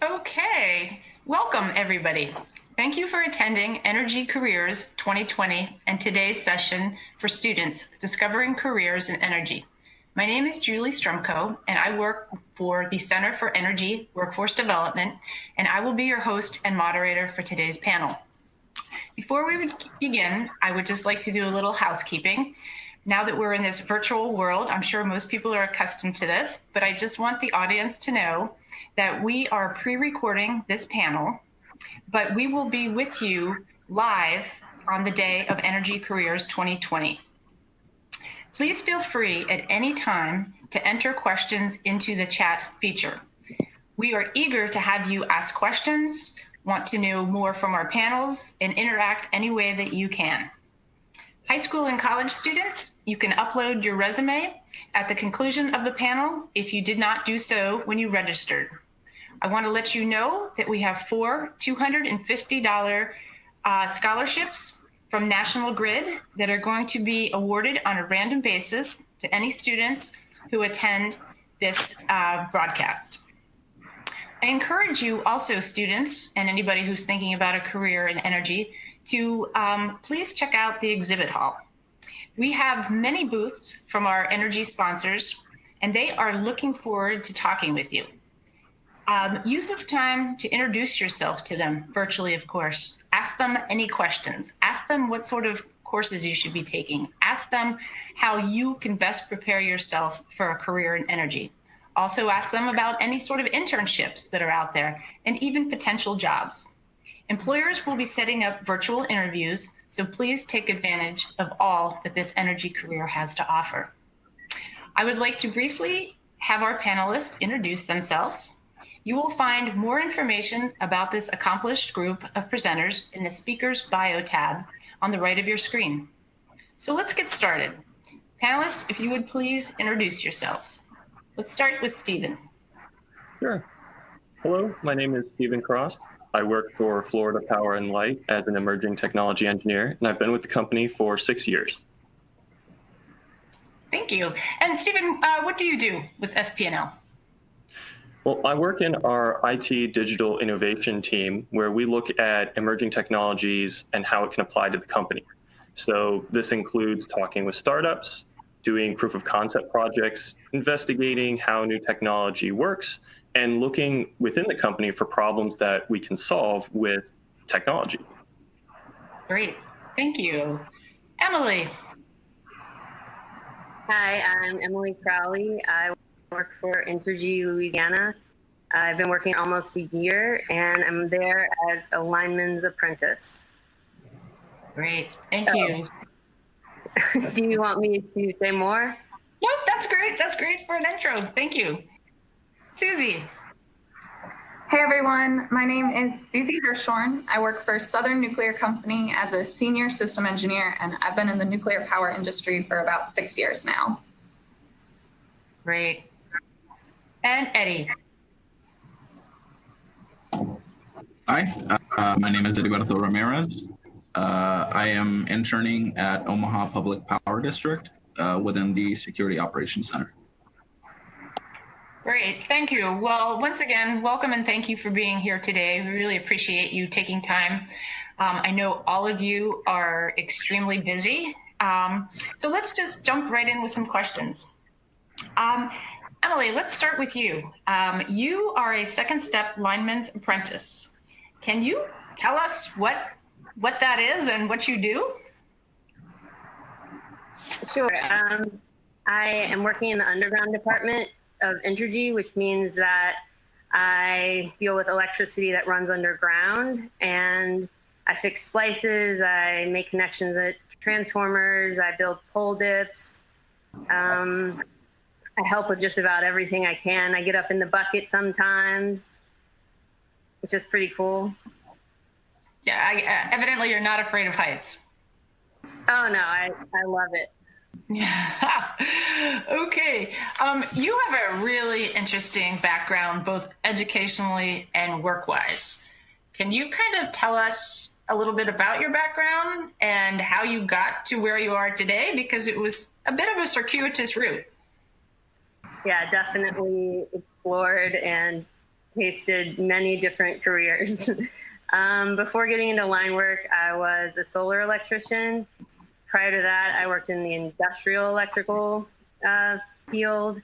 Okay, welcome everybody. Thank you for attending Energy Careers 2020 and today's session for students discovering careers in energy. My name is Julie Strumko and I work for the Center for Energy Workforce Development, and I will be your host and moderator for today's panel. Before we begin, I would just like to do a little housekeeping. Now that we're in this virtual world, I'm sure most people are accustomed to this, but I just want the audience to know that we are pre-recording this panel, but we will be with you live on the day of Energy Careers 2020. Please feel free at any time to enter questions into the chat feature. We are eager to have you ask questions, want to know more from our panels, and interact any way that you can. High school and college students, you can upload your resume at the conclusion of the panel if you did not do so when you registered. I want to let you know that we have 4 $250 scholarships from National Grid that are going to be awarded on a random basis to any students who attend this broadcast. I encourage you also, students, and anybody who's thinking about a career in energy, to please check out the exhibit hall. We have many booths from our energy sponsors, and they are looking forward to talking with you. Use this time to introduce yourself to them, virtually, of course. Ask them any questions. Ask them what sort of courses you should be taking. Ask them how you can best prepare yourself for a career in energy. Also ask them about any sort of internships that are out there, and even potential jobs. Employers will be setting up virtual interviews, so please take advantage of all that this energy career has to offer. I would like to briefly have our panelists introduce themselves. You will find more information about this accomplished group of presenters in the Speaker's Bio tab on the right of your screen. So let's get started. Panelists, if you would please introduce yourself. Let's start with Stephen. Sure. Hello, my name is Stephen Cross. I work for Florida Power and Light as an emerging technology engineer, and I've been with the company for 6 years. Thank you. And Stephen, what do you do with FP&L? Well, I work in our IT digital innovation team, where we look at emerging technologies and how it can apply to the company. So this includes talking with startups, doing proof of concept projects, investigating how new technology works, and looking within the company for problems that we can solve with technology. Great, thank you. Emily. Hi, I'm Emily Crowley. I work for Entergy Louisiana. I've been working almost a year, and I'm there as a lineman's apprentice. Great, thank you. Do you want me to say more? Nope, that's great. That's great for an intro. Thank you. Susie. Hey everyone, my name is Susie Hirschhorn. I work for Southern Nuclear Company as a senior system engineer, and I've been in the nuclear power industry for about 6 years now. Great. And Eddie. Hi, my name is Ediberto Ramirez. I am interning at Omaha Public Power District within the Security Operations Center. Great, thank you. Well, once again, welcome and thank you for being here today. We really appreciate you taking time. I know all of you are extremely busy. So let's just jump right in with some questions. Emily, let's start with you. You are a second step lineman's apprentice. Can you tell us what that is and what you do? Sure. I am working in the underground department of Entergy, which means that I deal with electricity that runs underground, and I fix splices, I make connections at transformers, I build pole dips. I help with just about everything I can. I get up in the bucket sometimes, which is pretty cool. Yeah, evidently you're not afraid of heights. Oh no, I love it. Okay, you have a really interesting background, both educationally and work-wise. Can you kind of tell us a little bit about your background and how you got to where you are today? Because it was a bit of a circuitous route. Yeah, definitely explored and tasted many different careers. Before getting into line work, I was a solar electrician. Prior to that, I worked in the industrial electrical field.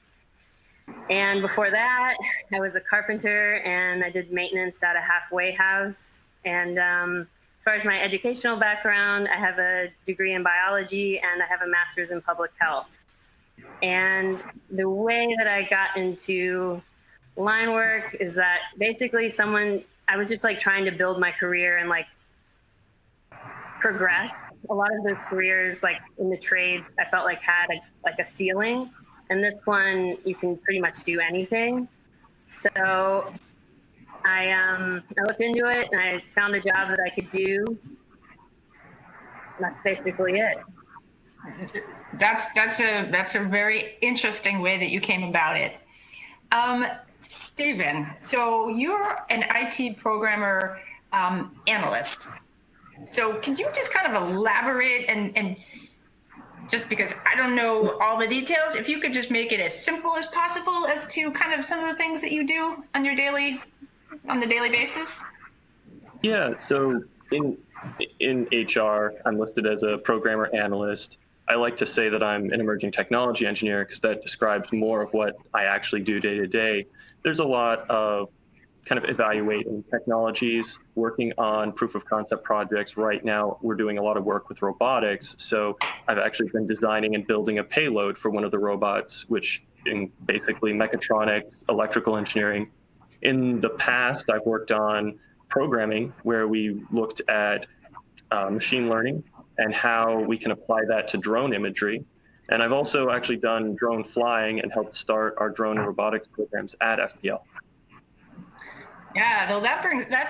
And before that, I was a carpenter and I did maintenance at a halfway house. And as far as my educational background, I have a degree in biology and I have a master's in public health. And the way that I got into line work is that basically I was just like trying to build my career and like progress. A lot of those careers, like in the trades, I felt like had a ceiling. And this one, you can pretty much do anything. So I looked into it and I found a job that I could do. And that's basically it. That's a very interesting way that you came about it. Stephen, so you're an IT programmer analyst. So can you just kind of elaborate and just because I don't know all the details, if you could just make it as simple as possible as to kind of some of the things that you do on the daily basis? Yeah, so in HR, I'm listed as a programmer analyst. I like to say that I'm an emerging technology engineer because that describes more of what I actually do day to day. There's a lot of kind of evaluating technologies, working on proof of concept projects. Right now, we're doing a lot of work with robotics. So I've actually been designing and building a payload for one of the robots, which in basically mechatronics, electrical engineering. In the past, I've worked on programming where we looked at machine learning and how we can apply that to drone imagery. And I've also actually done drone flying and helped start our drone and robotics programs at FPL. Yeah, though that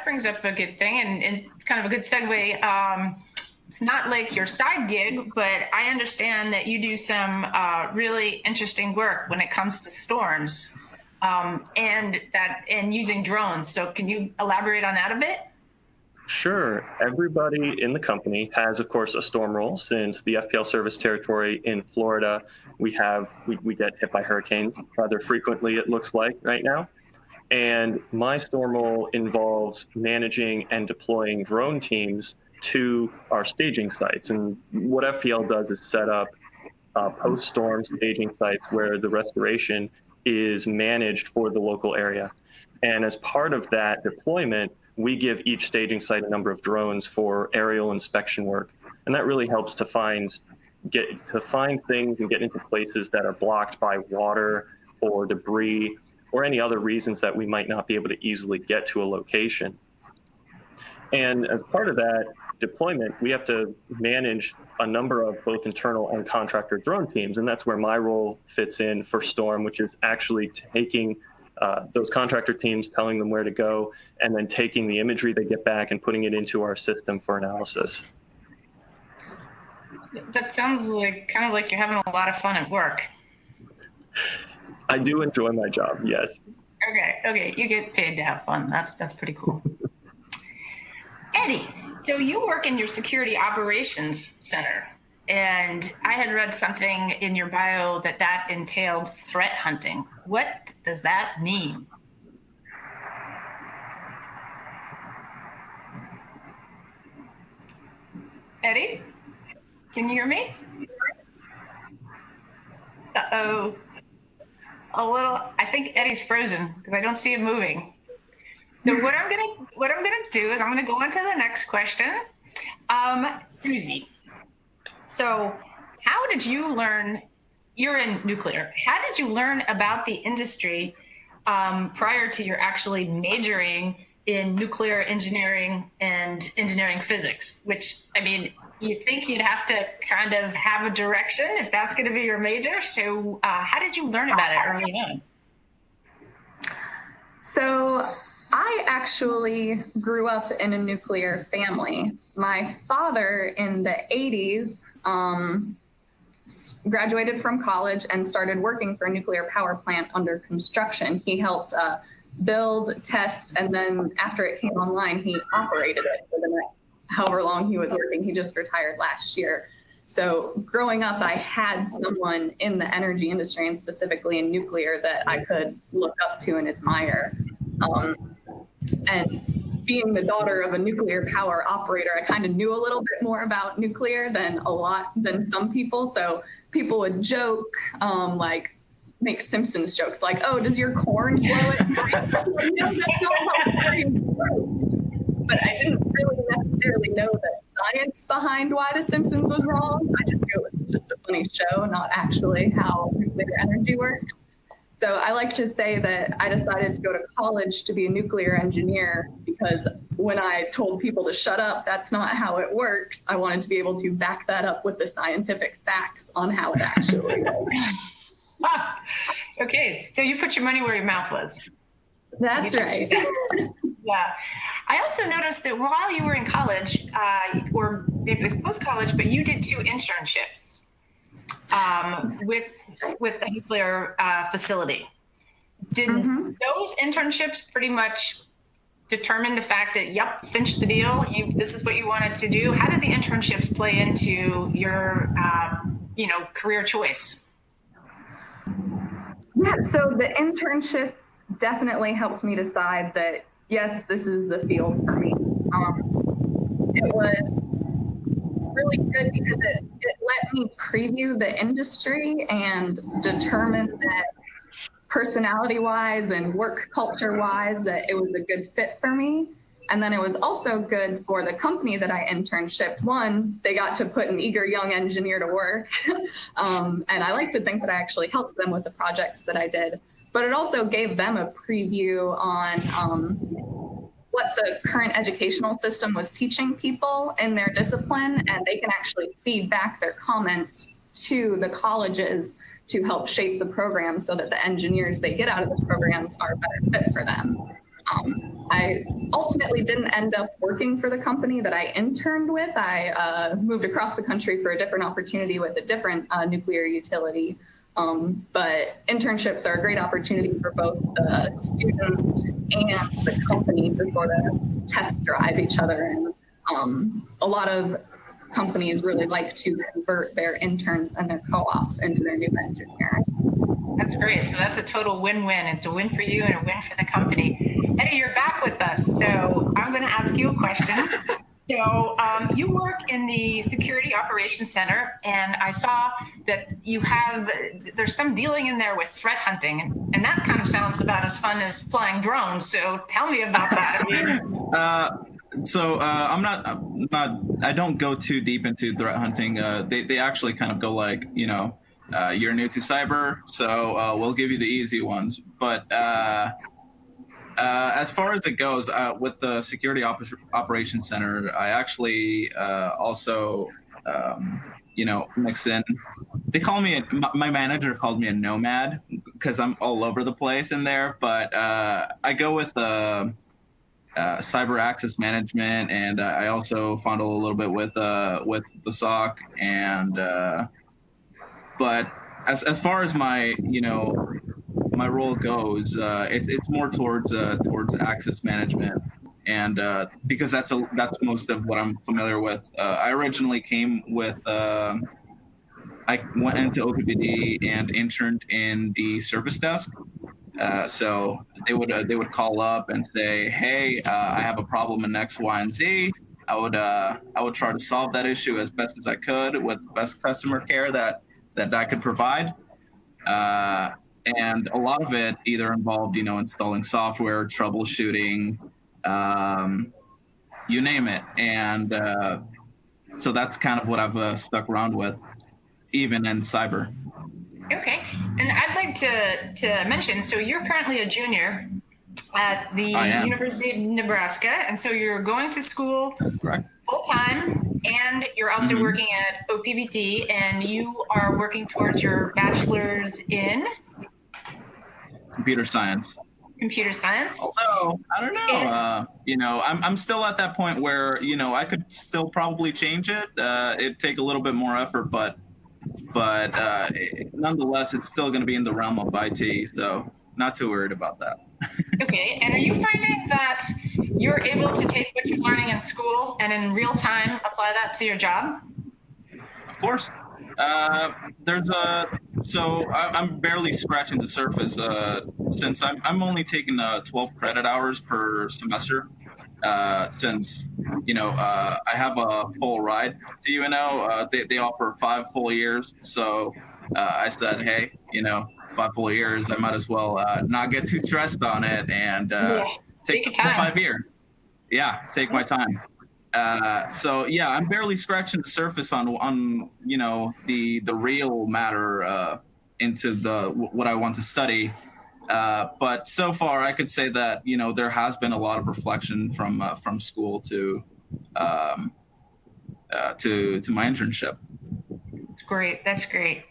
brings up a good thing, and it's kind of a good segue. It's not like your side gig, but I understand that you do some really interesting work when it comes to storms and using drones. So can you elaborate on that a bit? Sure. Everybody in the company has, of course, a storm role. Since the FPL service territory in Florida, we get hit by hurricanes rather frequently, it looks like right now. And my storm role involves managing and deploying drone teams to our staging sites. And what FPL does is set up post-storm staging sites where the restoration is managed for the local area. And as part of that deployment, we give each staging site a number of drones for aerial inspection work. And that really helps to find things and get into places that are blocked by water or debris or any other reasons that we might not be able to easily get to a location. And as part of that deployment, we have to manage a number of both internal and contractor drone teams. And that's where my role fits in for Storm, which is actually taking those contractor teams, telling them where to go, and then taking the imagery they get back and putting it into our system for analysis. That sounds kind of like you're having a lot of fun at work. I do enjoy my job, yes. Okay, you get paid to have fun. That's pretty cool. Eddie, so you work in your security operations center, and I had read something in your bio that entailed threat hunting. What does that mean? Eddie, can you hear me? Uh-oh. I think Eddie's frozen because I don't see him moving. So what I'm gonna do is I'm gonna go on to the next question. Susie, so how did you learn, you're in nuclear, how did you learn about the industry prior to your actually majoring in nuclear engineering and engineering physics, which, I mean, you'd think you'd have to kind of have a direction if that's going to be your major. So how did you learn about it early on? So I actually grew up in a nuclear family. My father in the 80s graduated from college and started working for a nuclear power plant under construction. He helped build, test, and then after it came online, he operated it for the next however long he was working. He just retired last year. So growing up, I had someone in the energy industry and specifically in nuclear that I could look up to and admire. And being the daughter of a nuclear power operator, I kind of knew a little bit more about nuclear than some people. So people would joke, like make Simpsons jokes, like, "Oh, does your corn blow at night?" No, that's not how corn works. But I didn't really necessarily know the science behind why the Simpsons was wrong. I just knew it was just a funny show, not actually how nuclear energy works. So I like to say that I decided to go to college to be a nuclear engineer because when I told people to shut up, that's not how it works. I wanted to be able to back that up with the scientific facts on how it actually works. Okay, so you put your money where your mouth was. That's right. Yeah. I also noticed that while you were in college, or maybe it was post-college, but you did 2 internships with a nuclear facility. Did those internships pretty much determine the fact that, yep, cinched the deal, this is what you wanted to do? How did the internships play into your, career choice? Yeah, so the internships definitely helped me decide that, yes, this is the field for me. It was really good because it let me preview the industry and determine that personality-wise and work culture-wise that it was a good fit for me. And then it was also good for the company that I internshiped. One, they got to put an eager young engineer to work. And I like to think that I actually helped them with the projects that I did. But it also gave them a preview on what the current educational system was teaching people in their discipline, and they can actually feed back their comments to the colleges to help shape the program so that the engineers they get out of the programs are a better fit for them. I ultimately didn't end up working for the company that I interned with. I moved across the country for a different opportunity with a different nuclear utility. But internships are a great opportunity for both the student and the company to sort of test drive each other. And a lot of companies really like to convert their interns and their co-ops into their new engineers. That's great. So that's a total win-win. It's a win for you and a win for the company. Eddie, you're back with us. So I'm going to ask you a question. So you work in the Security Operations Center, and I saw that there's some dealing in there with threat hunting, and that kind of sounds about as fun as flying drones. So tell me about that. I don't go too deep into threat hunting. They actually kind of go like, you're new to cyber, so we'll give you the easy ones. But as far as it goes, with the Security Operations Center, I actually also, mix in. My manager called me a nomad because I'm all over the place in there. But I go with cyber access management, and I also fondle a little bit with the SOC. And but as far as my my role goes, it's more towards access management, and because that's most of what I'm familiar with. I originally came with I went into OPPD and interned in the service desk. So they would call up and say, hey, I have a problem in X, Y, and Z. I would try to solve that issue as best as I could with the best customer care that I could provide. And a lot of it either involved, installing software, troubleshooting, you name it. And so that's kind of what I've stuck around with, even in cyber. Okay. And I'd like to mention, so you're currently a junior at the University of Nebraska, and so you're going to school full-time, and you're also working at OPBD, and you are working towards your bachelor's in? Computer science. Computer science? Although, I don't know, I'm still at that point where, I could still probably change it. It'd take a little bit more effort, but nonetheless, it's still going to be in the realm of IT, so not too worried about that. Okay, and are you finding that you're able to take what you're learning in school and in real time apply that to your job? Of course. There's So I'm barely scratching the surface since I'm only taking 12 credit hours per semester. Since I have a full ride to UNO, they offer 5 full years. So I said, hey, 5 full years, I might as well not get too stressed on it and Yeah, take take your the time. 5 year. Yeah, take my time. So yeah, I'm barely scratching the surface on the real matter into what I want to study. But so far, I could say that there has been a lot of reflection from school to my internship. That's great. That's great.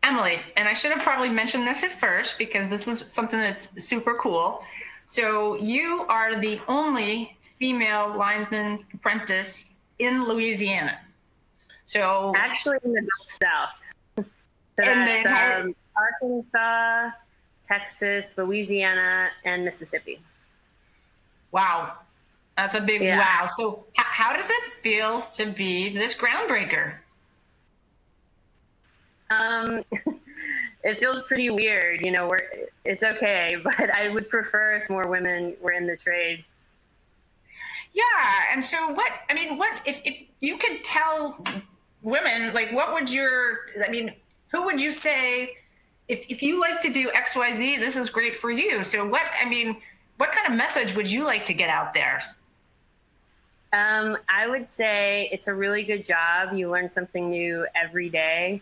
Emily, and I should have probably mentioned this at first because this is something that's super cool. So you are the only female linesman's apprentice in Louisiana. So Actually, in the Gulf South. So in the that's entire- Arkansas, Texas, Louisiana, and Mississippi. Wow, that's a big Yeah. wow. So how does it feel to be this groundbreaker? It feels pretty weird, it's okay, but I would prefer if more women were in the trade. Yeah, and so if you could tell women, like, who would you say, if you like to do XYZ, this is great for you. So what kind of message would you like to get out there? I would say it's a really good job. You learn something new every day,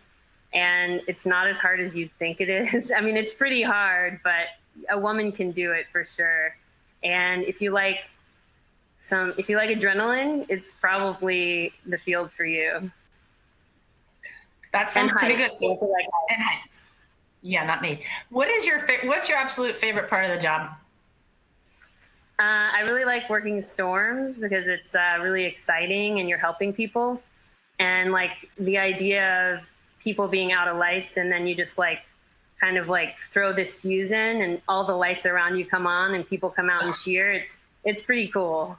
and it's not as hard as you'd think it is. I mean, it's pretty hard, but a woman can do it for sure. And if you like adrenaline, it's probably the field for you. That sounds pretty good. So, and height. Yeah, not me. What's your absolute favorite part of the job? I really like working storms because it's really exciting and you're helping people. And like the idea of people being out of lights and then you just kind of throw this fuse in and all the lights around you come on and people come out and cheer. It's pretty cool.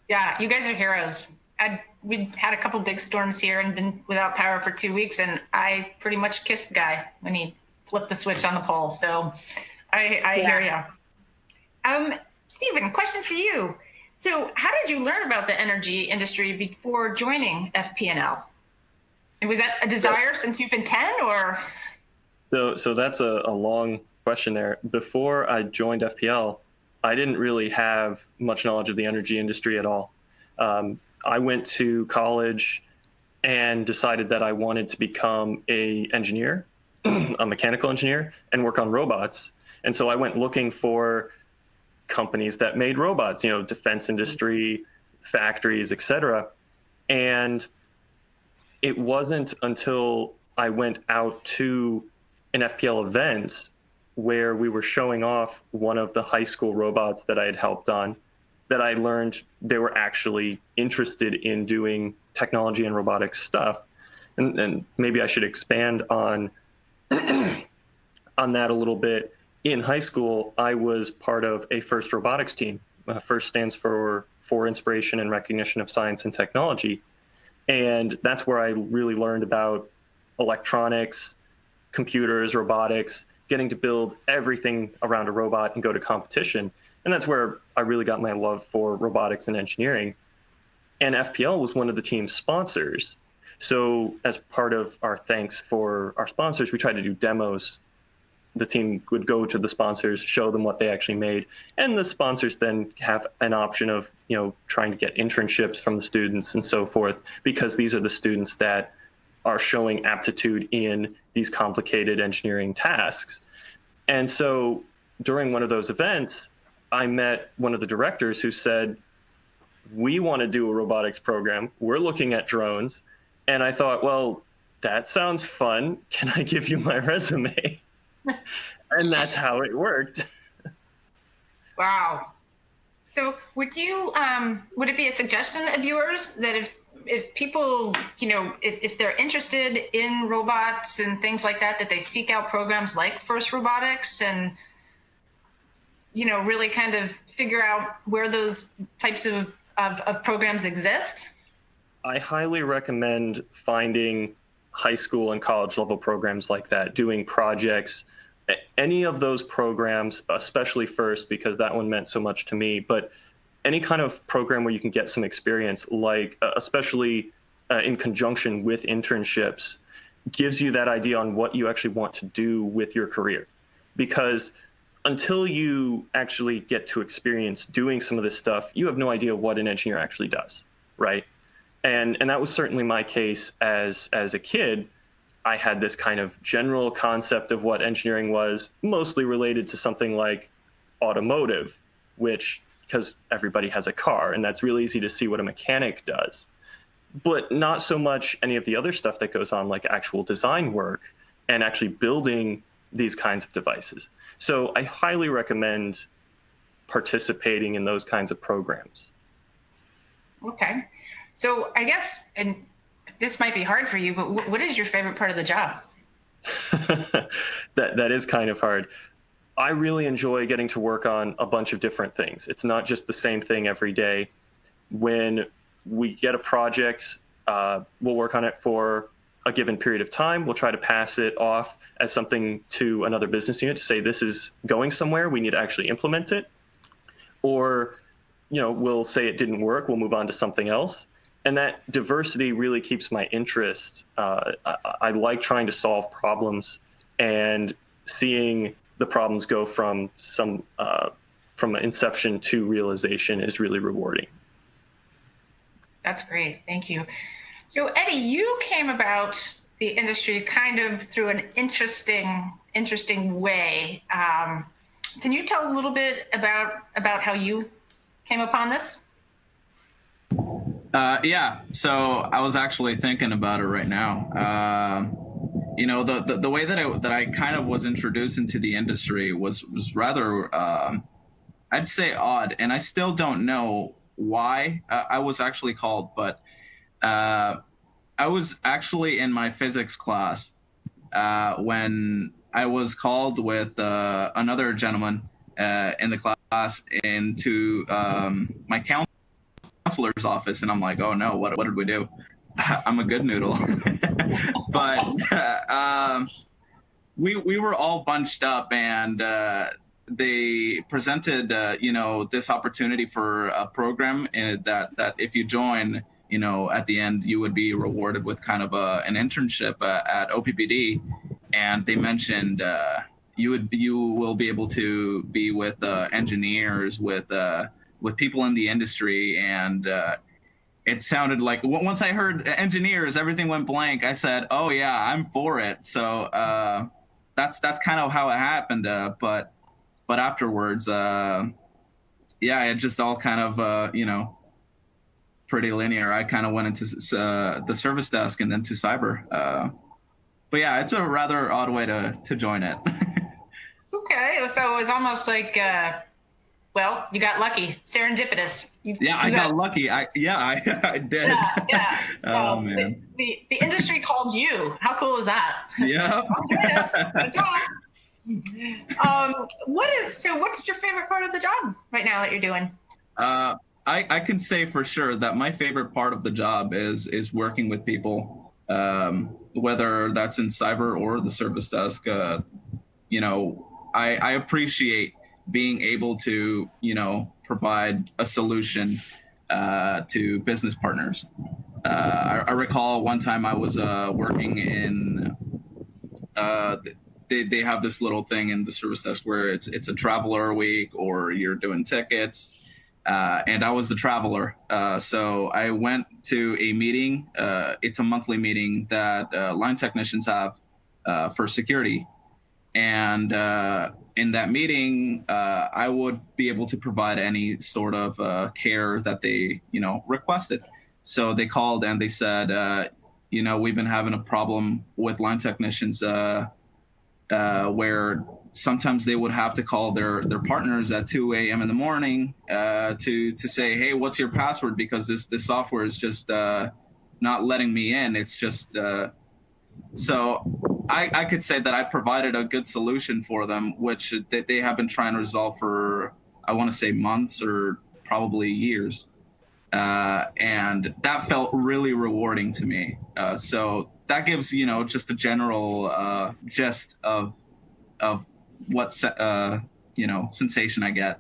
Yeah, you guys are heroes. We had a couple big storms here and been without power for 2 weeks, and I pretty much kissed the guy when he flipped the switch on the pole. So I hear you. Stephen, question for you. So how did you learn about the energy industry before joining FPNL? And was that a desire since you've been 10 or? So that's a long question there. Before I joined FPL, I didn't really have much knowledge of the energy industry at all. I went to college and decided that I wanted to become an engineer, a mechanical engineer, and work on robots. And so I went looking for companies that made robots, defense industry, factories, etc. And it wasn't until I went out to an FPL event where we were showing off one of the high school robots that I had helped on that I learned they were actually interested in doing technology and robotics stuff. And maybe I should expand on that a little bit. In high school, I was part of a FIRST robotics team. FIRST stands for Inspiration and Recognition of Science and Technology. And that's where I really learned about electronics, computers, robotics, getting to build everything around a robot and go to competition. And that's where I really got my love for robotics and engineering. And FPL was one of the team's sponsors. So as part of our thanks for our sponsors, we tried to do demos. The team would go to the sponsors, show them what they actually made. And the sponsors then have an option of, trying to get internships from the students and so forth, because these are the students that are showing aptitude in these complicated engineering tasks. And so during one of those events, I met one of the directors who said, we want to do a robotics program. We're looking at drones. And I thought, well, that sounds fun. Can I give you my resume? And that's how it worked. Wow. So would it be a suggestion of yours that if people, if they're interested in robots and things like that, that they seek out programs like FIRST Robotics and, really kind of figure out where those types of programs exist? I highly recommend finding high school and college level programs like that, doing projects, any of those programs, especially FIRST, because that one meant so much to me, but any kind of program where you can get some experience, like especially in conjunction with internships, gives you that idea on what you actually want to do with your career. Because until you actually get to experience doing some of this stuff, you have no idea what an engineer actually does, right? And that was certainly my case as a kid. I had this kind of general concept of what engineering was, mostly related to something like automotive, which, because everybody has a car, and that's really easy to see what a mechanic does. But not so much any of the other stuff that goes on, like actual design work and actually building these kinds of devices. So I highly recommend participating in those kinds of programs. Okay. So I guess, and this might be hard for you, but what is your favorite part of the job? That is kind of hard. I really enjoy getting to work on a bunch of different things. It's not just the same thing every day. When we get a project, we'll work on it for a given period of time. We'll try to pass it off as something to another business unit to say, this is going somewhere, we need to actually implement it. Or, we'll say it didn't work, we'll move on to something else. And that diversity really keeps my interest. I like trying to solve problems, and seeing the problems go from inception to realization is really rewarding. That's great. Thank you. So Eddie, you came about the industry kind of through an interesting way. Can you tell a little bit about how you came upon this? Yeah. So I was actually thinking about it right now. The way that I kind of was introduced into the industry was rather, I'd say, odd, and I still don't know why I was actually called, but I was actually in my physics class when I was called with another gentleman in the class into my counselor's office, and I'm like, oh no, what did we do? I'm a good noodle. But we were all bunched up, and they presented this opportunity for a program, and that if you join, at the end you would be rewarded with kind of an internship at OPPD, and they mentioned you will be able to be with engineers, with people in the industry, and it sounded like, once I heard engineers, everything went blank. I said, oh yeah, I'm for it. So that's kind of how it happened. But afterwards, it just all kind of, pretty linear. I kind of went into the service desk and then to cyber. But yeah, it's a rather odd way to join it. Okay, so it was almost like, you got lucky, serendipitous. I got lucky. I did. Yeah. Oh man. The industry called you. How cool is that? Yeah. Good job. What's your favorite part of the job right now that you're doing? I can say for sure that my favorite part of the job is working with people, whether that's in cyber or the service desk. I appreciate being able to, provide a solution to business partners. I recall one time I was working in, they have this little thing in the service desk where it's a traveler week, or you're doing tickets. And I was the traveler. So I went to a meeting. It's a monthly meeting that line technicians have for security. And in that meeting, I would be able to provide any sort of care that they, requested. So they called and they said, we've been having a problem with line technicians where sometimes they would have to call their partners at 2 a.m. in the morning to say, hey, what's your password? Because this software is just not letting me in. It's just so I could say that I provided a good solution for them, which they have been trying to resolve for, I want to say, months or probably years. And that felt really rewarding to me. So that gives, just a general gist of what sensation I get.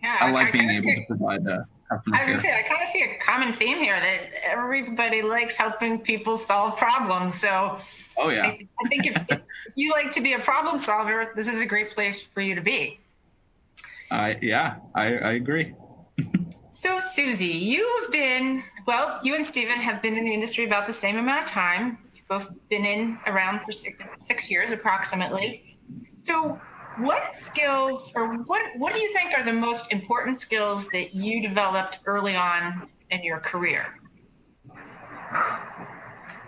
Yeah, I like being able to provide customer I was care. gonna say, I kind of see a common theme here that everybody likes helping people solve problems. So Oh yeah. I think if you like to be a problem solver, this is a great place for you to be. I agree. So Susie, you and Stephen have been in the industry about the same amount of time. You've both been around for 6 years approximately. So what skills, or what do you think are the most important skills that you developed early on in your career?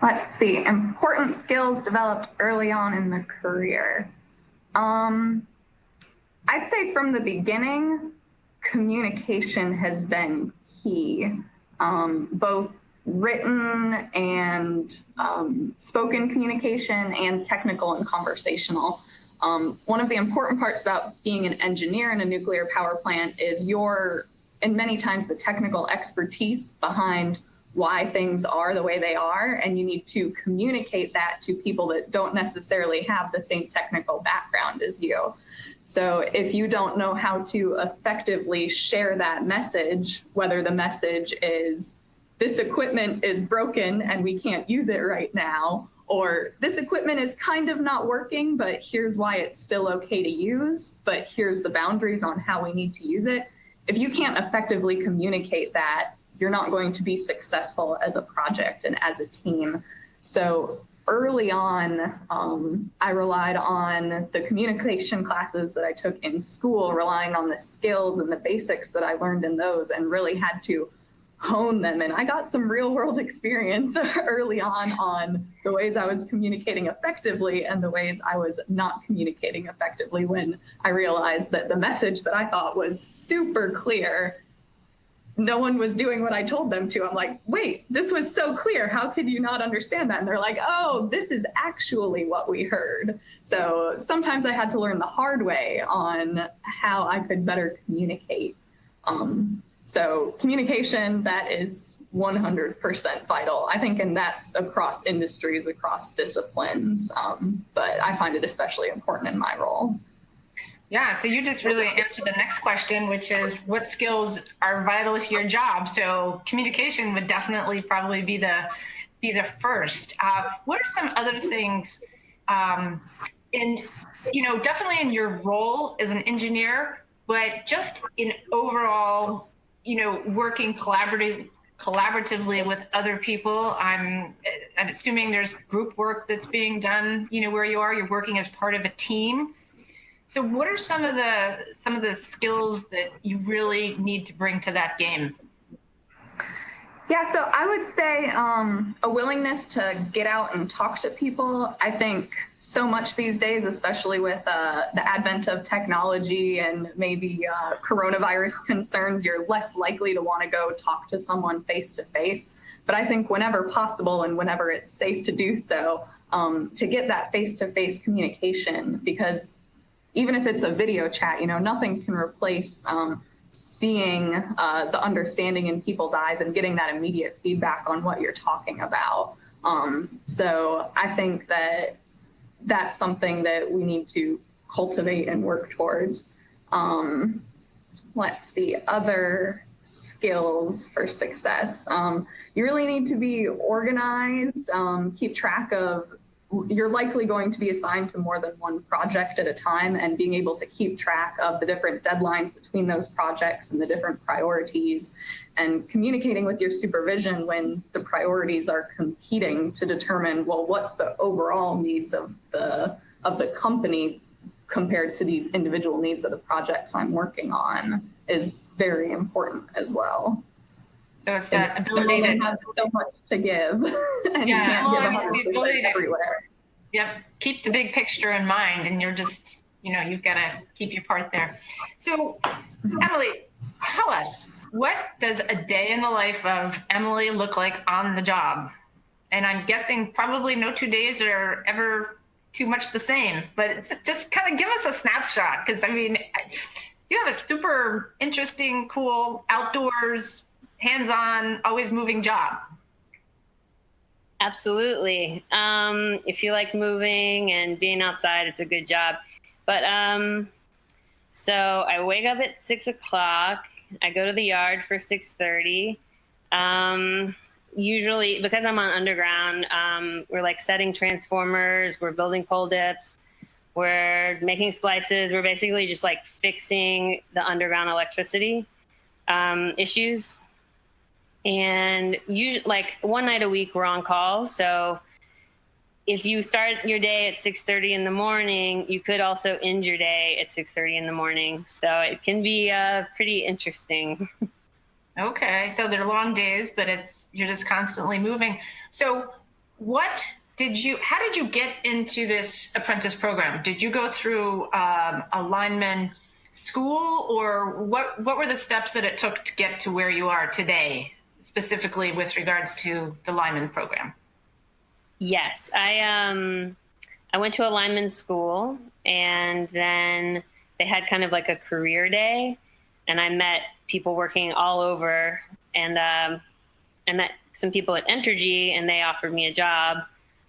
Let's see, important skills developed early on in the career. I'd say from the beginning, communication has been key, both written and spoken communication, and technical and conversational. One of the important parts about being an engineer in a nuclear power plant is and many times the technical expertise behind why things are the way they are, and you need to communicate that to people that don't necessarily have the same technical background as you. So if you don't know how to effectively share that message, whether the message is this equipment is broken and we can't use it right now, or this equipment is kind of not working, but here's why it's still okay to use, but here's the boundaries on how we need to use it. If you can't effectively communicate that, you're not going to be successful as a project and as a team. So early on, I relied on the communication classes that I took in school, relying on the skills and the basics that I learned in those, and really had to hone them. And I got some real world experience early on the ways I was communicating effectively and the ways I was not communicating effectively, when I realized that the message that I thought was super clear, no one was doing what I told them to. I'm like, wait, this was so clear. How could you not understand that? And they're like, oh, this is actually what we heard. So sometimes I had to learn the hard way on how I could better communicate. So communication, that is 100% vital, I think, and that's across industries, across disciplines. But I find it especially important in my role. Yeah, so you just really answered the next question, which is what skills are vital to your job? So communication would definitely probably be the first. What are some other things, definitely in your role as an engineer, but just in overall, working collaboratively with other people? I'm assuming there's group work that's being done, where you're working as part of a team. So what are some of the skills that you really need to bring to that game? Yeah, so I would say a willingness to get out and talk to people. I think so much these days, especially with the advent of technology and maybe coronavirus concerns, you're less likely to want to go talk to someone face to face. But I think whenever possible and whenever it's safe to do so, to get that face to face communication, because even if it's a video chat, nothing can replace seeing the understanding in people's eyes and getting that immediate feedback on what you're talking about. So I think that that's something that we need to cultivate and work towards. Let's see, other skills for success. You really need to be organized, keep track of, you're likely going to be assigned to more than one project at a time, and being able to keep track of the different deadlines between those projects and the different priorities, and communicating with your supervision when the priorities are competing to determine, well, what's the overall needs of the company compared to these individual needs of the projects I'm working on, is very important as well. So it's that ability to have so much to give, and you can't give 100% everywhere. Yep, keep the big picture in mind, and you're just, you've got to keep your part there. So, Emily, tell us, what does a day in the life of Emily look like on the job? And I'm guessing probably no 2 days are ever too much the same, but just kind of give us a snapshot, because you have a super interesting, cool, outdoors, hands-on, always moving job. Absolutely. If you like moving and being outside, it's a good job. But so I wake up at 6 o'clock. I go to the yard for 6:30. Usually, because I'm on underground, we're like setting transformers, we're building pole dips, we're making splices. We're basically just like fixing the underground electricity issues. And usually, like one night a week, we're on call. So if you start your day at 6:30 in the morning, you could also end your day at 6:30 in the morning. So it can be pretty interesting. Okay, so they're long days, but you're just constantly moving. So how did you get into this apprentice program? Did you go through a lineman school, or what were the steps that it took to get to where you are today, specifically with regards to the lineman program? Yes, I went to a lineman school, and then they had kind of like a career day, and I met people working all over, and I met some people at Entergy, and they offered me a job,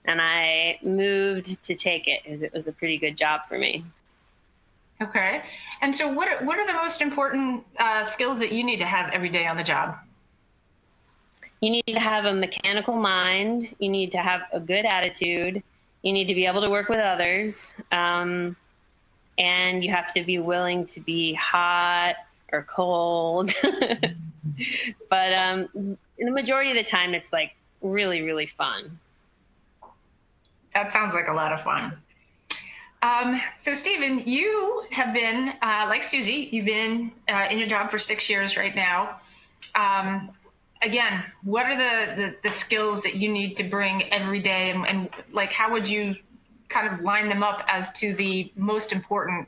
and I moved to take it because it was a pretty good job for me. Okay, and so what are the most important skills that you need to have every day on the job? You need to have a mechanical mind. You need to have a good attitude. You need to be able to work with others. And you have to be willing to be hot or cold. But in the majority of the time, it's like really, really fun. That sounds like a lot of fun. So Stephen, you have been, like Susie, you've been in your job for 6 years right now. Again, what are the skills that you need to bring every day, and like how would you kind of line them up as to the most important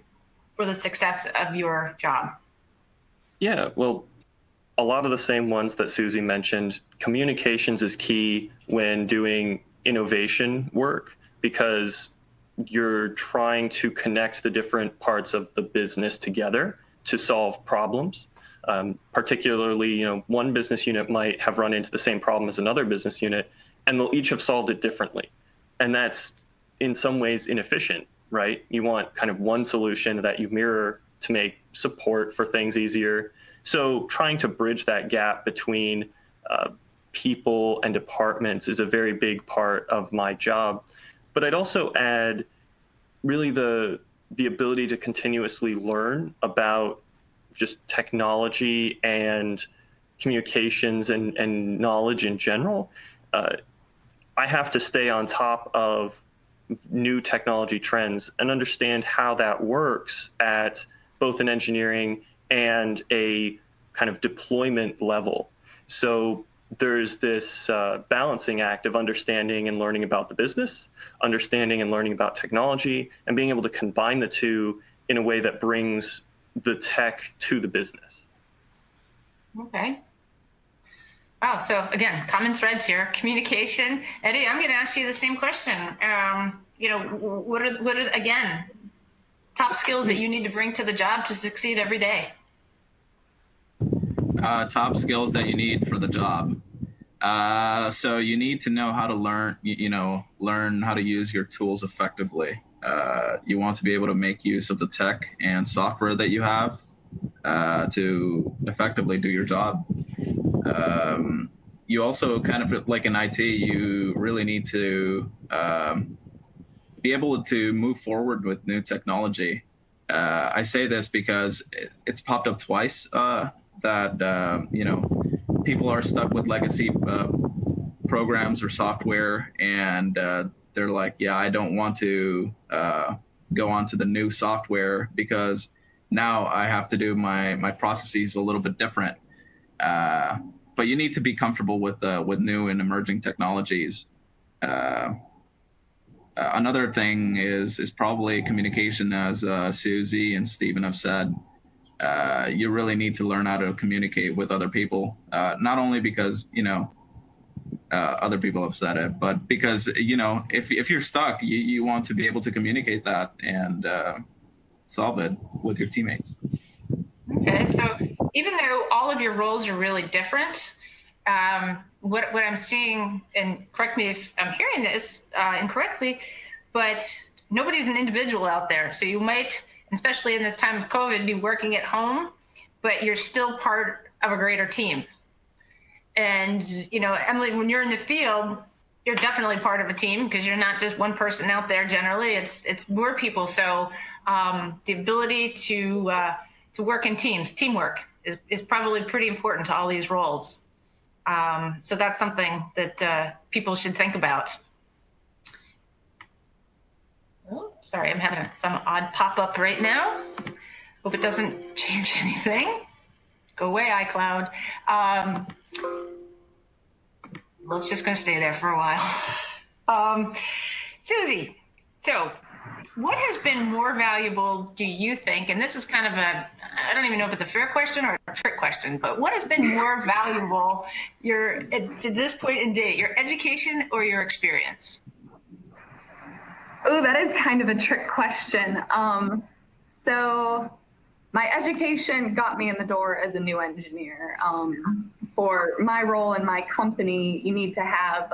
for the success of your job? Yeah, well, a lot of the same ones that Susie mentioned. Communications is key when doing innovation work, because you're trying to connect the different parts of the business together to solve problems. Particularly, one business unit might have run into the same problem as another business unit, and they'll each have solved it differently. And that's in some ways inefficient, right? You want kind of one solution that you mirror to make support for things easier. So trying to bridge that gap between people and departments is a very big part of my job. But I'd also add really the ability to continuously learn about just technology and communications and knowledge in general. I have to stay on top of new technology trends and understand how that works at both an engineering and a kind of deployment level. So there's this balancing act of understanding and learning about the business, understanding and learning about technology, and being able to combine the two in a way that brings the tech to the business. Okay. Wow. So again, common threads here: communication. Eddie, I'm going to ask you the same question. What are again top skills that you need to bring to the job to succeed every day? Top skills that you need for the job. So you need to know how to learn how to use your tools effectively. You want to be able to make use of the tech and software that you have to effectively do your job. You also kind of, like in IT, you really need to be able to move forward with new technology. I say this because it's popped up twice that people are stuck with legacy programs or software, and they're like, yeah, I don't want to go on to the new software because now I have to do my processes a little bit different. But you need to be comfortable with new and emerging technologies. Another thing is probably communication, as Susie and Stephen have said. You really need to learn how to communicate with other people, not only because, other people have said it, but because, if you're stuck, you want to be able to communicate that and solve it with your teammates. Okay, so even though all of your roles are really different, what I'm seeing, and correct me if I'm hearing this incorrectly, but nobody's an individual out there. So you might, especially in this time of COVID, be working at home, but you're still part of a greater team. And, you know, Emily, when you're in the field, you're definitely part of a team because you're not just one person out there. Generally, it's more people. So the ability to work in teams, teamwork is probably pretty important to all these roles. So that's something that people should think about. Oh, sorry, I'm having some odd pop-up right now. Hope it doesn't change anything. Go away, iCloud. Well, it's just going to stay there for a while. Susie, so what has been more valuable, do you think, and this is kind of a, I don't even know if it's a fair question or a trick question, but what has been more valuable to this point in date, your education or your experience? Oh, that is kind of a trick question. So my education got me in the door as a new engineer. For my role in my company, you need to have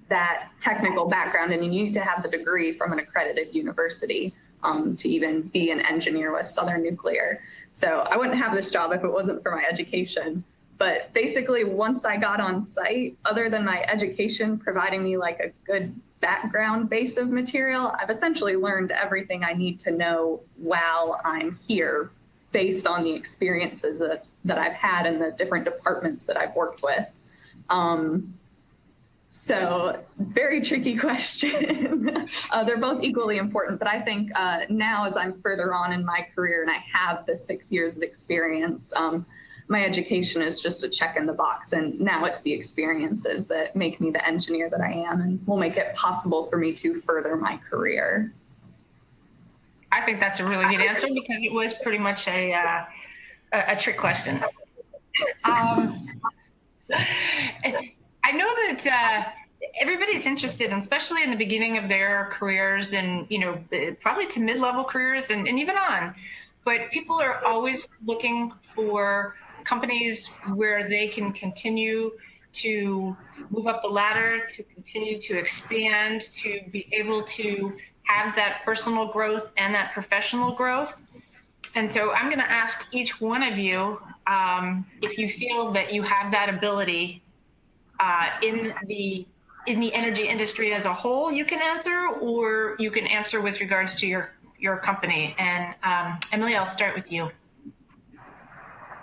that technical background, and you need to have the degree from an accredited university to even be an engineer with Southern Nuclear. So I wouldn't have this job if it wasn't for my education. But basically, once I got on site, other than my education providing me like a good background base of material, I've essentially learned everything I need to know while I'm here based on the experiences that I've had in the different departments that I've worked with. So very tricky question. They're both equally important, but I think now as I'm further on in my career and I have the 6 years of experience, my education is just a check in the box, and now it's the experiences that make me the engineer that I am and will make it possible for me to further my career. I think that's a really good answer because it was pretty much a trick question. I know that everybody's interested, and especially in the beginning of their careers and, you know, probably to mid-level careers and even on, but people are always looking for companies where they can continue to move up the ladder, to continue to expand, to be able to have that personal growth and that professional growth. And so I'm going to ask each one of you if you feel that you have that ability in the energy industry as a whole. You can answer, or you can answer with regards to your company. And Emily, I'll start with you.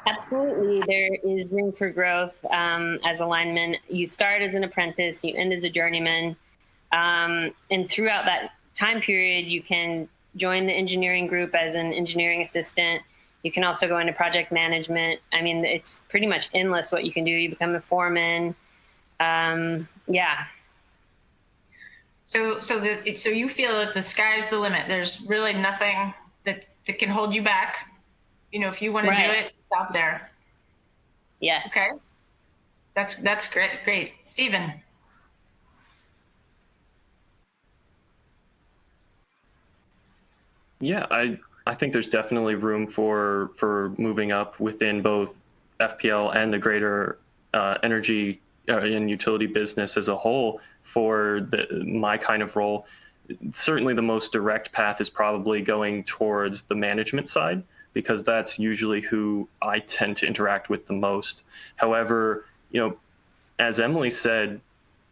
Absolutely. There is room for growth as a lineman. You start as an apprentice, you end as a journeyman. And throughout that time period, you can join the engineering group as an engineering assistant. You can also go into project management. I mean, it's pretty much endless what you can do. You become a foreman. Yeah. So you feel that the sky's the limit. There's really nothing that can hold you back. You know, if you want to do it, it's out there. Yes. Okay. That's great. Stephen. Yeah, I think there's definitely room for moving up within both FPL and the greater energy and utility business as a whole for my kind of role. Certainly the most direct path is probably going towards the management side, because that's usually who I tend to interact with the most. However, you know, as Emily said,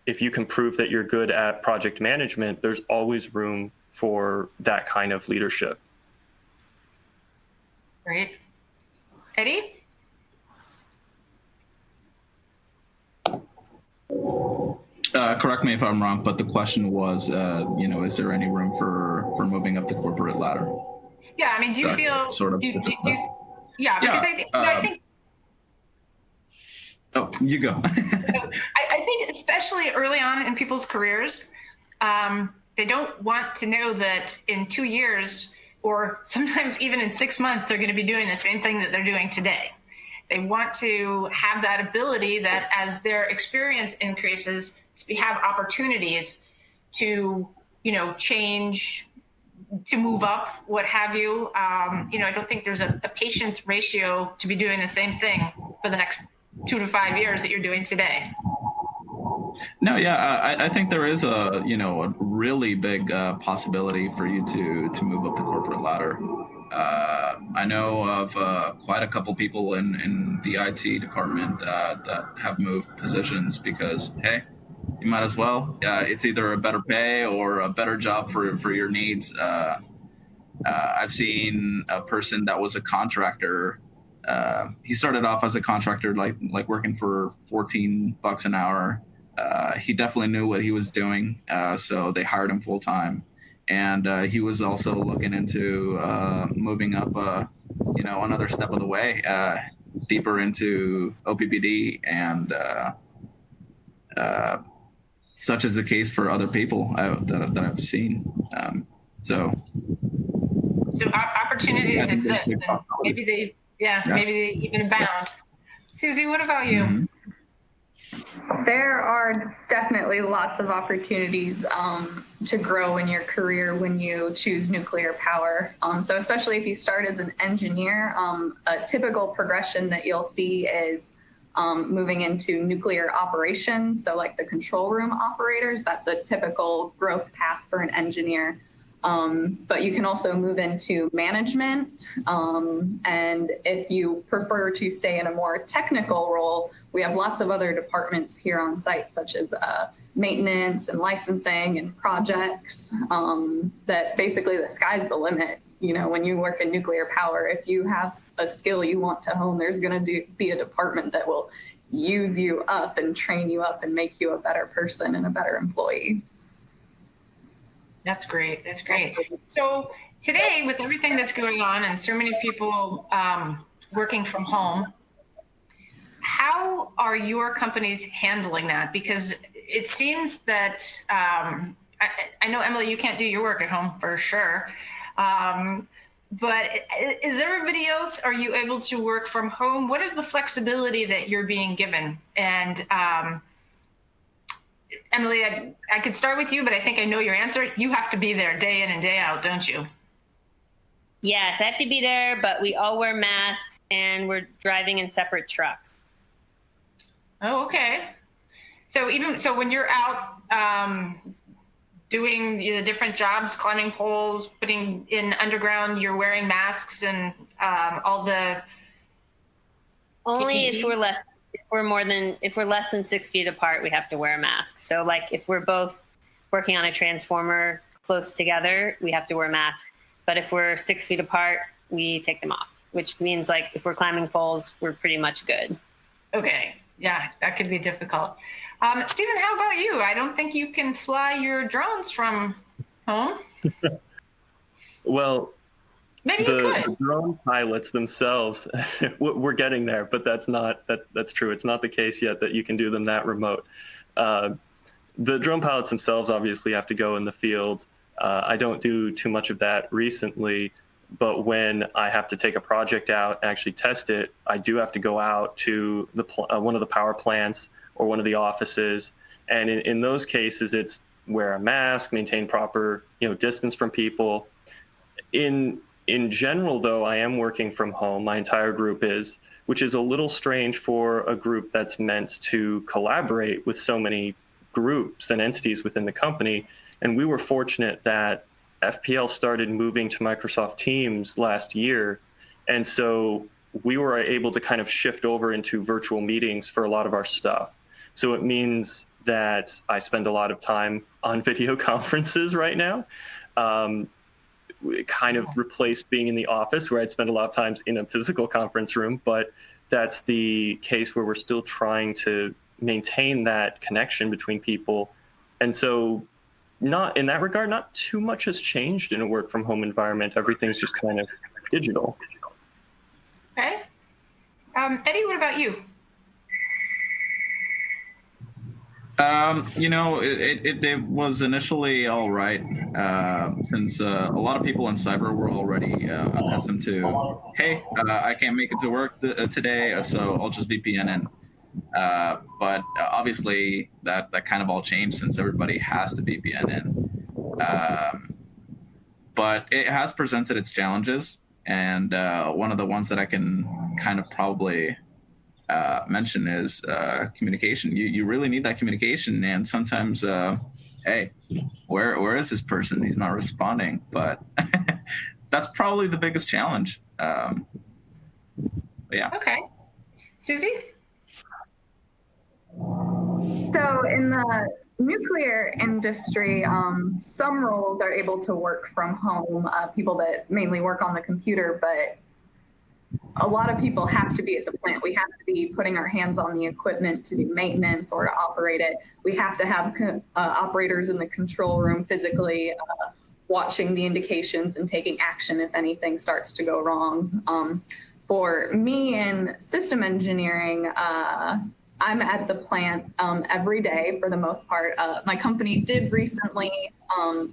if you can prove that you're good at project management, there's always room for that kind of leadership. Great. Eddie? Correct me if I'm wrong, but the question was, you know, is there any room for moving up the corporate ladder? Yeah, I mean, do you feel sort of? Yeah, because I think. Oh, you go. I think especially early on in people's careers, they don't want to know that in 2 years or sometimes even in 6 months, they're going to be doing the same thing that they're doing today. They want to have that ability that as their experience increases, to have opportunities to, you know, change, to move up, what have you. You know, I don't think there's a patience ratio to be doing the same thing for the next 2 to 5 years that you're doing today? No, yeah, I think there is a really big possibility for you to move up the corporate ladder. I know of quite a couple people in the IT department that have moved positions because, hey, you might as well. It's either a better pay or a better job for your needs. I've seen a person that was a contractor. He started off as a contractor, like working for $14 an hour. He definitely knew what he was doing, so they hired him full time. And he was also looking into moving up, another step of the way, deeper into OPPD, and such is the case for other people that I've seen. So opportunities exist, and maybe they even abound. Susie, what about you? Mm-hmm. There are definitely lots of opportunities to grow in your career when you choose nuclear power. So especially if you start as an engineer, a typical progression that you'll see is moving into nuclear operations. So like the control room operators, that's a typical growth path for an engineer. But you can also move into management. And if you prefer to stay in a more technical role, we have lots of other departments here on site, such as maintenance and licensing and projects, that basically the sky's the limit. When you work in nuclear power, if you have a skill you want to hone, there's going to be a department that will use you up and train you up and make you a better person and a better employee. That's great. That's great. So today, with everything that's going on and so many people working from home, how are your companies handling that? Because it seems that, I know, Emily, you can't do your work at home for sure. But is everybody else, are you able to work from home? What is the flexibility that you're being given? And Emily, I could start with you, but I think I know your answer. You have to be there day in and day out, don't you? Yes, I have to be there, but we all wear masks and we're driving in separate trucks. Oh, okay. So when you're out doing the different jobs, climbing poles, putting in underground, you're wearing masks and all the. Only PPE? if we're less than 6 feet apart, we have to wear a mask. So like if we're both working on a transformer close together, we have to wear a mask. But if we're 6 feet apart, we take them off, which means like if we're climbing poles, we're pretty much good. Okay. Yeah, that could be difficult. Stephen, how about you? I don't think you can fly your drones from home. Well, maybe you could. The drone pilots themselves, we're getting there, but that's true. It's not the case yet that you can do them that remote. The drone pilots themselves obviously have to go in the field. I don't do too much of that recently, but when I have to take a project out and actually test it, I do have to go out to one of the power plants or one of the offices. And in those cases, it's wear a mask, maintain proper distance from people. In general, though, I am working from home. My entire group is, which is a little strange for a group that's meant to collaborate with so many groups and entities within the company. And we were fortunate that FPL started moving to Microsoft Teams last year. And so we were able to kind of shift over into virtual meetings for a lot of our stuff. So it means that I spend a lot of time on video conferences right now. It kind of replaced being in the office where I'd spend a lot of times in a physical conference room, but that's the case where we're still trying to maintain that connection between people. And so not in that regard, not too much has changed in a work from home environment. Everything's just kind of digital. Okay. Eddie, what about you? It was initially all right, since a lot of people in cyber were already accustomed to, hey, I can't make it to work today, so I'll just VPN in. But obviously that kind of all changed since everybody has to VPN in. But it has presented its challenges, and one of the ones that I can kind of probably mention is communication. You really need that communication, and sometimes, hey, where is this person? He's not responding, but that's probably the biggest challenge. Yeah. Okay. Susie? So in the nuclear industry, some roles are able to work from home, people that mainly work on the computer, but a lot of people have to be at the plant. We have to be putting our hands on the equipment to do maintenance or to operate it. We have to have operators in the control room physically watching the indications and taking action if anything starts to go wrong. For me in system engineering, I'm at the plant every day for the most part. My company did recently,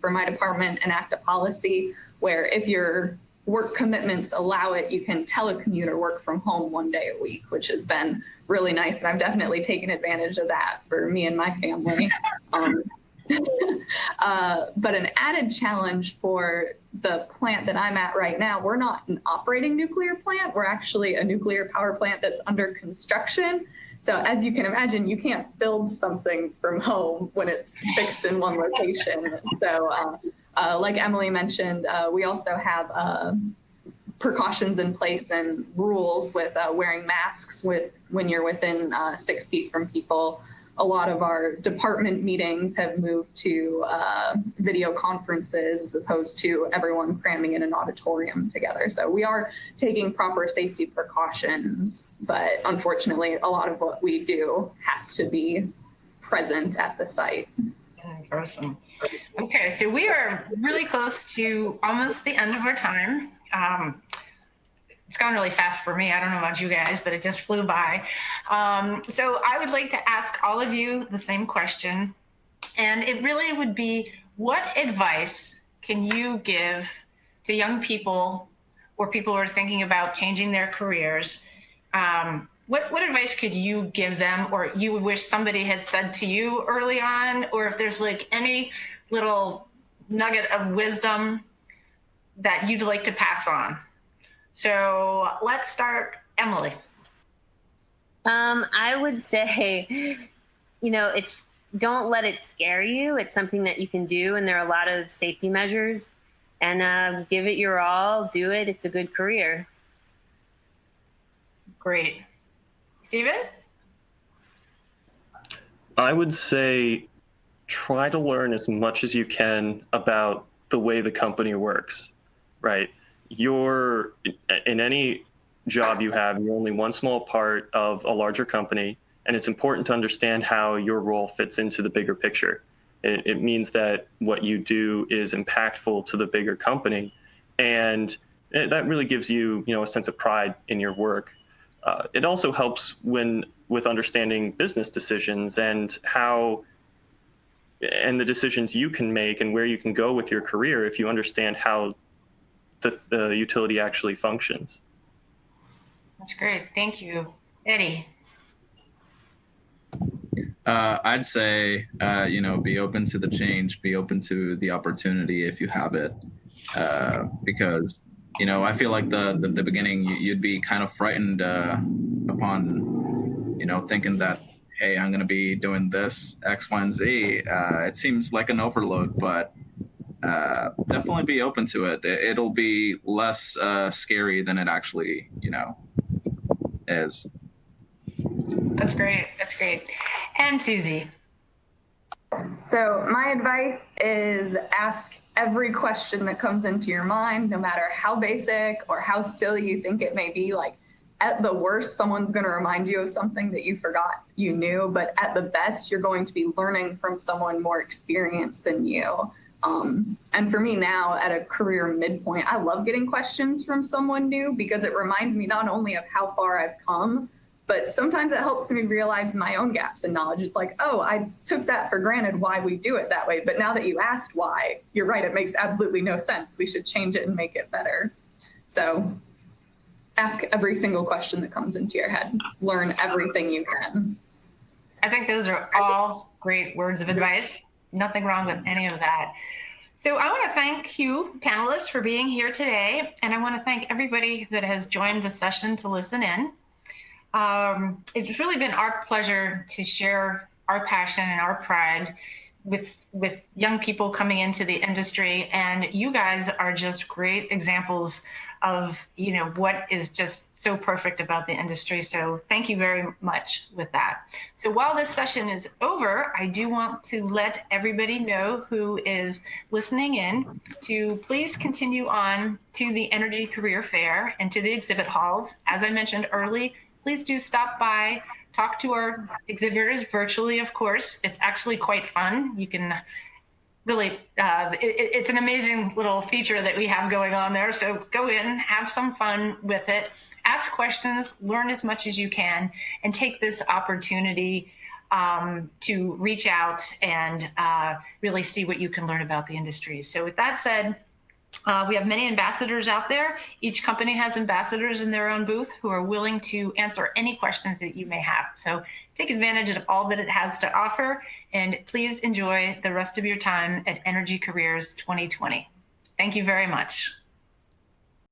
for my department, enact a policy where if your work commitments allow it, you can telecommute or work from home 1 day a week, which has been really nice. And I've definitely taken advantage of that for me and my family. But an added challenge for the plant that I'm at right now, we're not an operating nuclear plant. We're actually a nuclear power plant that's under construction. So as you can imagine, you can't build something from home when it's fixed in one location. So like Emily mentioned, we also have precautions in place and rules with wearing masks when you're within 6 feet from people. A lot of our department meetings have moved to video conferences as opposed to everyone cramming in an auditorium together. So we are taking proper safety precautions, but unfortunately, a lot of what we do has to be present at the site. In person. Okay, so we are really close to almost the end of our time. It's gone really fast for me. I don't know about you guys, but it just flew by. So I would like to ask all of you the same question. And it really would be, what advice can you give to young people or people who are thinking about changing their careers? What advice could you give them, or you would wish somebody had said to you early on, or if there's like any little nugget of wisdom that you'd like to pass on? So let's start, Emily. I would say, don't let it scare you. It's something that you can do, and there are a lot of safety measures. And give it your all, do it. It's a good career. Great. Steven? I would say try to learn as much as you can about the way the company works, right? You're in any job you have, you're only one small part of a larger company, and it's important to understand how your role fits into the bigger picture. It means that what you do is impactful to the bigger company, and that really gives you, a sense of pride in your work. It also helps with understanding business decisions and the decisions you can make and where you can go with your career if you understand how the utility actually functions. That's great. Thank you. Eddie? I'd say, be open to the change, be open to the opportunity if you have it. Because, I feel like the beginning, you'd be kind of frightened upon, thinking that, hey, I'm going to be doing this, X, Y, and Z. It seems like an overload, but definitely be open to it. It'll be less scary than it actually, is. That's great. That's great. And Susie? So my advice is ask every question that comes into your mind, no matter how basic or how silly you think it may be. Like, at the worst, someone's going to remind you of something that you forgot you knew, but at the best, you're going to be learning from someone more experienced than you. And for me now, at a career midpoint, I love getting questions from someone new because it reminds me not only of how far I've come, but sometimes it helps me realize my own gaps in knowledge. It's like, oh, I took that for granted why we do it that way. But now that you asked why, you're right, it makes absolutely no sense. We should change it and make it better. So ask every single question that comes into your head. Learn everything you can. I think those are all great words of advice. Nothing wrong with any of that. So I want to thank you, panelists, for being here today. And I want to thank everybody that has joined the session to listen in. It's really been our pleasure to share our passion and our pride with young people coming into the industry, and you guys are just great examples of what is just so perfect about the industry. So thank you very much with that. So while this session is over, I do want to let everybody know who is listening in to please continue on to the Energy Career Fair and to the exhibit halls. As I mentioned early, please do stop by, talk to our exhibitors virtually, of course. It's actually quite fun. You can really, it's an amazing little feature that we have going on there. So go in, have some fun with it, ask questions, learn as much as you can, and take this opportunity to reach out and really see what you can learn about the industry. So with that said, we have many ambassadors out there. Each company has ambassadors in their own booth who are willing to answer any questions that you may have. So take advantage of all that it has to offer, and please enjoy the rest of your time at Energy Careers 2020. Thank you very much.